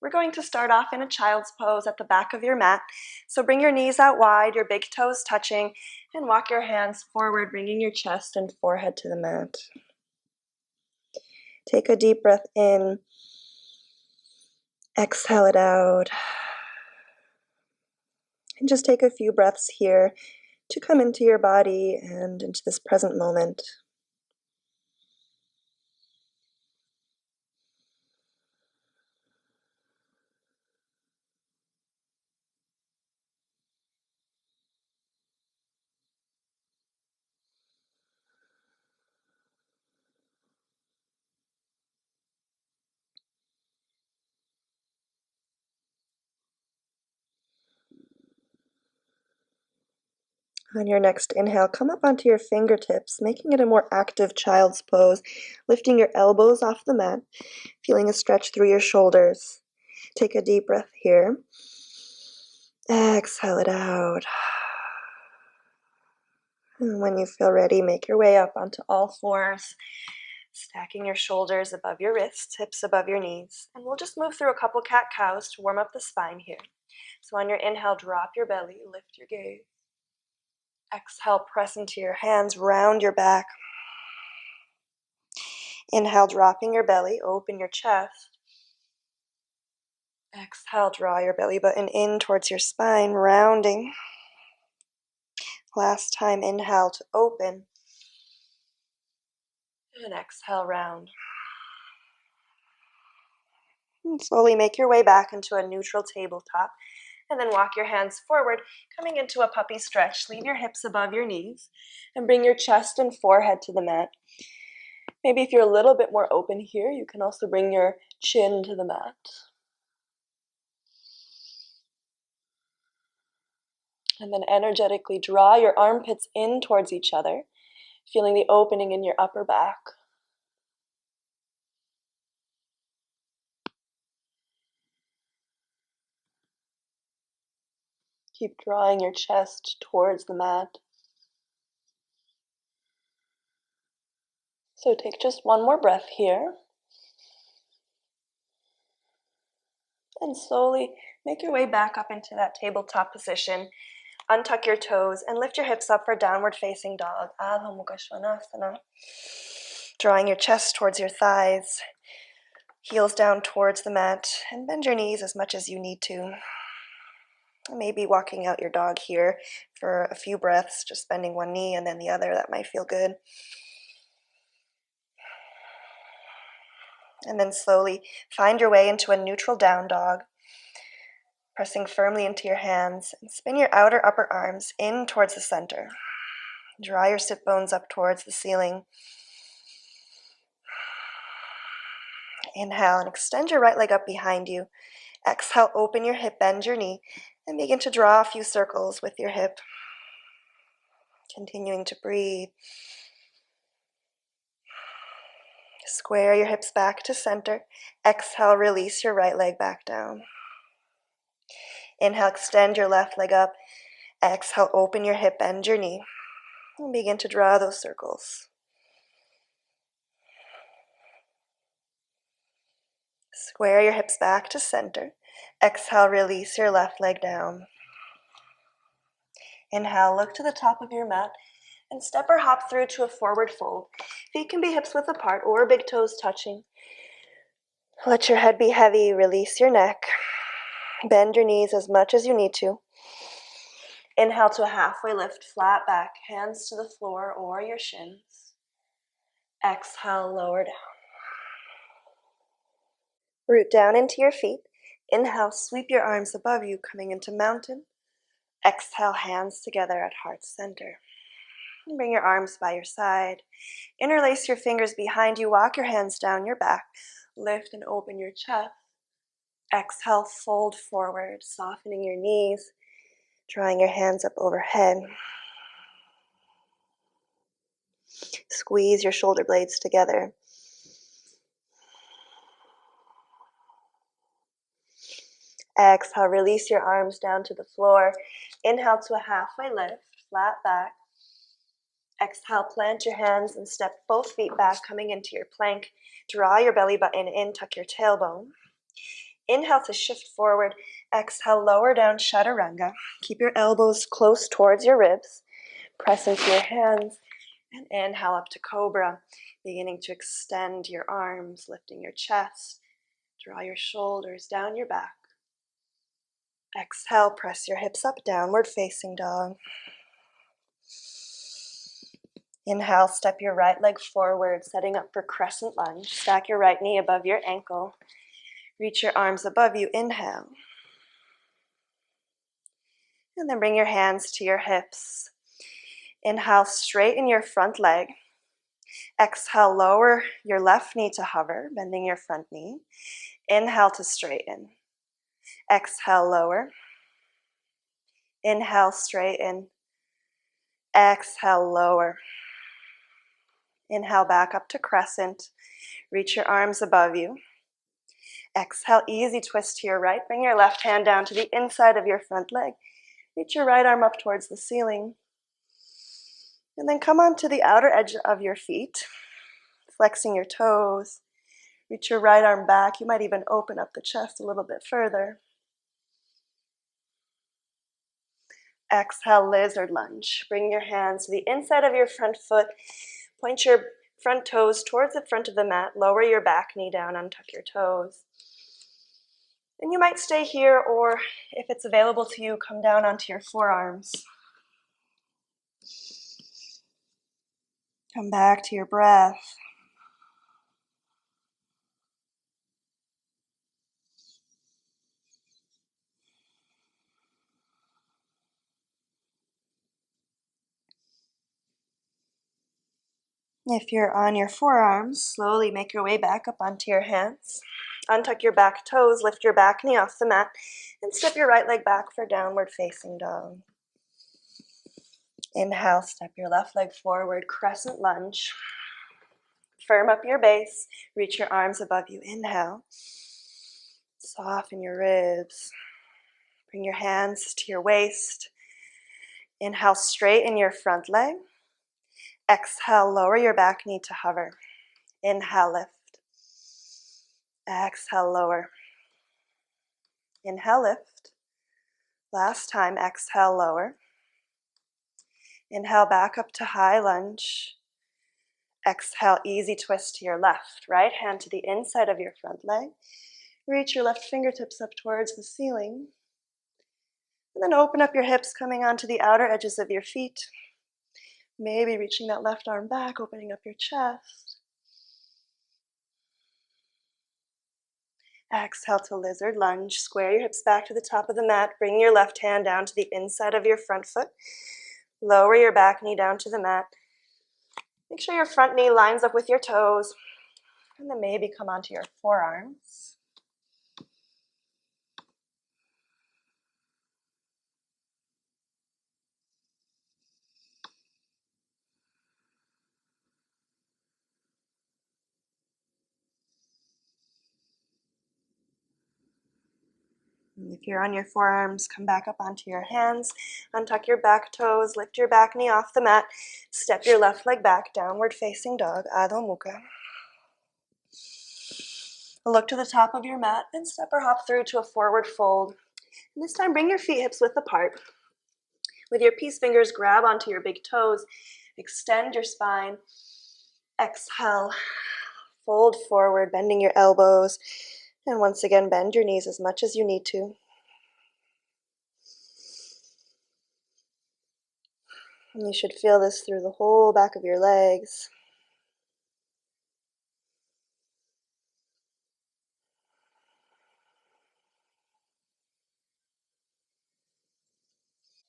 We're going to start off in a child's pose at the back of your mat. So bring your knees out wide, your big toes touching, and walk your hands forward, bringing your chest and forehead to the mat. Take a deep breath in. Exhale it out. And just take a few breaths here to come into your body and into this present moment. On your next inhale, come up onto your fingertips, making it a more active child's pose, lifting your elbows off the mat, feeling a stretch through your shoulders. Take a deep breath here. Exhale it out. And when you feel ready, make your way up onto all fours, stacking your shoulders above your wrists, hips above your knees. And we'll just move through a couple cat-cows to warm up the spine here. So on your inhale, drop your belly, lift your gaze. Exhale, press into your hands, round your back. Inhale, dropping your belly, open your chest. Exhale, draw your belly button in towards your spine, rounding. Last time, inhale to open. And exhale, round. And slowly make your way back into a neutral tabletop. And then walk your hands forward, coming into a puppy stretch. Leave your hips above your knees and bring your chest and forehead to the mat. Maybe if you're a little bit more open here, you can also bring your chin to the mat. And then energetically draw your armpits in towards each other, feeling the opening in your upper back. Keep drawing your chest towards the mat. So take just one more breath here. And slowly make your way back up into that tabletop position. Untuck your toes and lift your hips up for downward facing dog. Adho Mukha Svanasana. Drawing your chest towards your thighs. Heels down towards the mat. And bend your knees as much as you need to. Maybe walking out your dog here for a few breaths, just bending one knee and then the other. That might feel good. And then slowly find your way into a neutral down dog, pressing firmly into your hands, and spin your outer upper arms in towards the center. Draw your sit bones up towards the ceiling. Inhale and extend your right leg up behind you. Exhale, open your hip, bend your knee, and begin to draw a few circles with your hip. Continuing to breathe. Square your hips back to center. Exhale, release your right leg back down. Inhale, extend your left leg up. Exhale, open your hip, bend your knee. And begin to draw those circles. Square your hips back to center. Exhale, release your left leg down. Inhale, look to the top of your mat and step or hop through to a forward fold. Feet can be hips width apart or big toes touching. Let your head be heavy, release your neck. Bend your knees as much as you need to. Inhale to a halfway lift, flat back, hands to the floor or your shins. Exhale, lower down. Root down into your feet. Inhale, sweep your arms above you, coming into mountain. Exhale, hands together at heart center. And bring your arms by your side. Interlace your fingers behind you. Walk your hands down your back. Lift and open your chest. Exhale, fold forward, softening your knees. Drawing your hands up overhead. Squeeze your shoulder blades together. Exhale, release your arms down to the floor. Inhale to a halfway lift, flat back. Exhale, plant your hands and step both feet back, coming into your plank. Draw your belly button in, tuck your tailbone. Inhale to shift forward. Exhale, lower down, chaturanga. Keep your elbows close towards your ribs. Press into your hands and inhale up to cobra, beginning to extend your arms, lifting your chest. Draw your shoulders down your back. Exhale, press your hips up, downward facing dog. Inhale, step your right leg forward, setting up for crescent lunge. Stack your right knee above your ankle. Reach your arms above you, inhale. And then bring your hands to your hips. Inhale, straighten your front leg. Exhale, lower your left knee to hover, bending your front knee. Inhale to straighten. Exhale, lower. Inhale, straighten. Exhale, lower. Inhale, back up to crescent. Reach your arms above you. Exhale, easy twist to your right. Bring your left hand down to the inside of your front leg. Reach your right arm up towards the ceiling. And then come on to the outer edge of your feet, flexing your toes. Reach your right arm back. You might even open up the chest a little bit further. Exhale, lizard lunge. Bring your hands to the inside of your front foot. Point your front toes towards the front of the mat. Lower your back knee down, untuck your toes. And you might stay here, or if it's available to you, come down onto your forearms. Come back to your breath. If you're on your forearms, slowly make your way back up onto your hands. Untuck your back toes, lift your back knee off the mat, and step your right leg back for downward facing dog. Inhale, step your left leg forward, crescent lunge. Firm up your base, reach your arms above you. Inhale, soften your ribs. Bring your hands to your waist. Inhale, straighten your front leg. Exhale, lower your back knee to hover. Inhale, lift. Exhale, lower. Inhale, lift. Last time, exhale, lower. Inhale, back up to high lunge. Exhale, easy twist to your left. Right hand to the inside of your front leg. Reach your left fingertips up towards the ceiling. And then open up your hips, coming onto the outer edges of your feet. Maybe reaching that left arm back, opening up your chest. Exhale to lizard lunge. Square your hips back to the top of the mat. Bring your left hand down to the inside of your front foot. Lower your back knee down to the mat. Make sure your front knee lines up with your toes. And then maybe come onto your forearms. If you're on your forearms, come back up onto your hands. Untuck your back toes, lift your back knee off the mat. Step your left leg back, downward facing dog, Adho Mukha. Look to the top of your mat and step or hop through to a forward fold. And this time, bring your feet hips width apart. With your peace fingers, grab onto your big toes. Extend your spine. Exhale, fold forward, bending your elbows. And once again, bend your knees as much as you need to. And you should feel this through the whole back of your legs.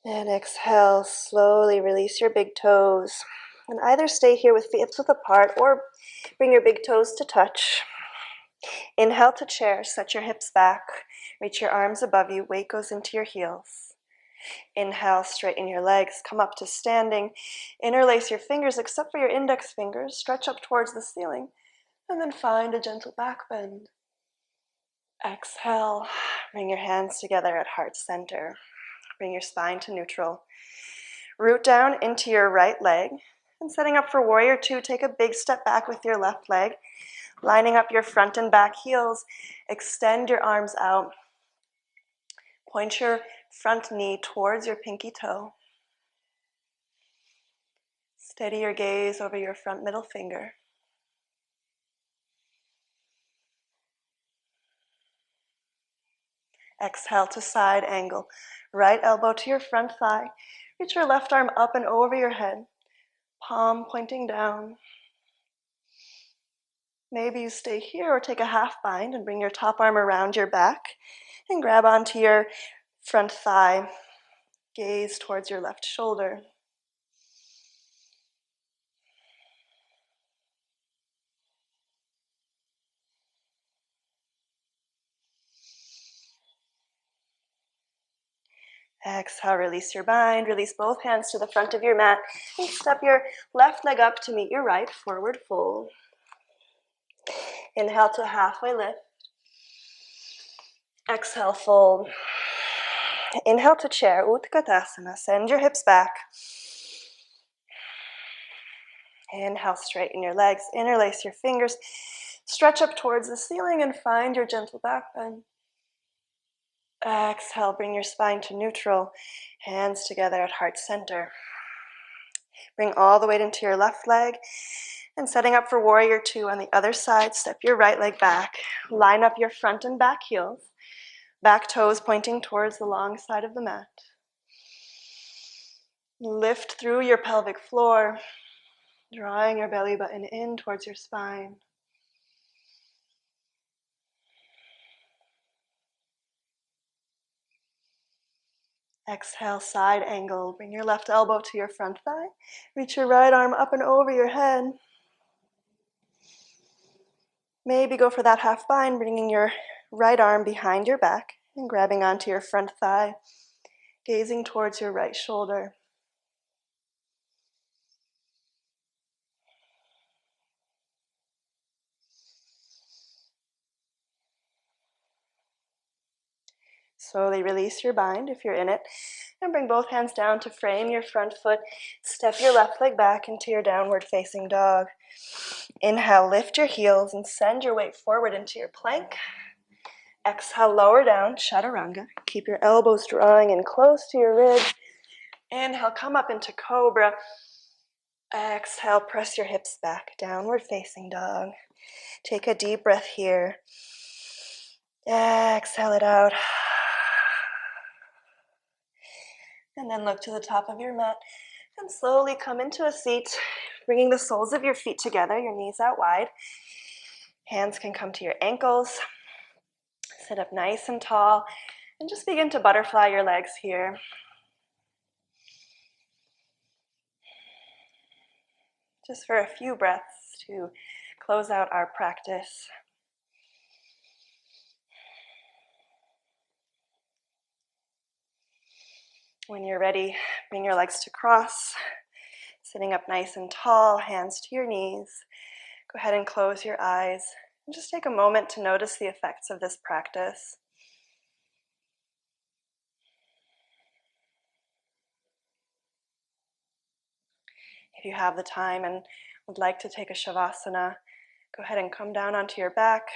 And exhale, slowly release your big toes. And either stay here with feet hips width apart or bring your big toes to touch. Inhale to chair, set your hips back. Reach your arms above you, weight goes into your heels. Inhale, straighten your legs, come up to standing. Interlace your fingers except for your index fingers. Stretch up towards the ceiling. And then find a gentle back bend. Exhale, bring your hands together at heart center. Bring your spine to neutral. Root down into your right leg. And setting up for warrior two, take a big step back with your left leg. Lining up your front and back heels, extend your arms out. Point your front knee towards your pinky toe. Steady your gaze over your front middle finger. Exhale to side angle. Right elbow to your front thigh. Reach your left arm up and over your head. Palm pointing down. Maybe you stay here or take a half bind and bring your top arm around your back and grab onto your front thigh. Gaze towards your left shoulder. Exhale, release your bind. Release both hands to the front of your mat and step your left leg up to meet your right, forward fold. Inhale to halfway lift. Exhale, fold. Inhale to chair, Utkatasana. Send your hips back. Inhale, straighten your legs, interlace your fingers, stretch up towards the ceiling and find your gentle back bend. Exhale, bring your spine to neutral, hands together at heart center. Bring all the weight into your left leg, and setting up for warrior two on the other side, step your right leg back. Line up your front and back heels, back toes pointing towards the long side of the mat. Lift through your pelvic floor, drawing your belly button in towards your spine. Exhale, side angle. Bring your left elbow to your front thigh. Reach your right arm up and over your head. Maybe go for that half bind, bringing your right arm behind your back and grabbing onto your front thigh, gazing towards your right shoulder. Slowly release your bind if you're in it, and bring both hands down to frame your front foot. Step your left leg back into your downward facing dog. Inhale, lift your heels and send your weight forward into your plank. Exhale, lower down, chaturanga. Keep your elbows drawing in close to your ribs. Inhale, come up into cobra. Exhale, press your hips back, downward facing dog. Take a deep breath here. Exhale it out. And then look to the top of your mat and slowly come into a seat, bringing the soles of your feet together, your knees out wide. Hands can come to your ankles. Sit up nice and tall and just begin to butterfly your legs here. Just for a few breaths to close out our practice. When you're ready, bring your legs to cross, sitting up nice and tall, hands to your knees. Go ahead and close your eyes and just take a moment to notice the effects of this practice. If you have the time and would like to take a shavasana, go ahead and come down onto your back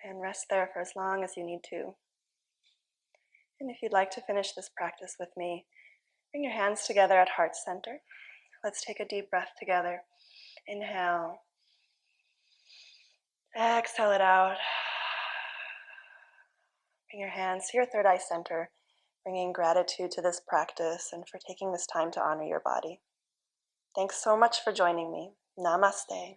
and rest there for as long as you need to. And if you'd like to finish this practice with me, bring your hands together at heart center. Let's take a deep breath together. Inhale. Exhale it out. Bring your hands to your third eye center, bringing gratitude to this practice and for taking this time to honor your body. Thanks so much for joining me. Namaste.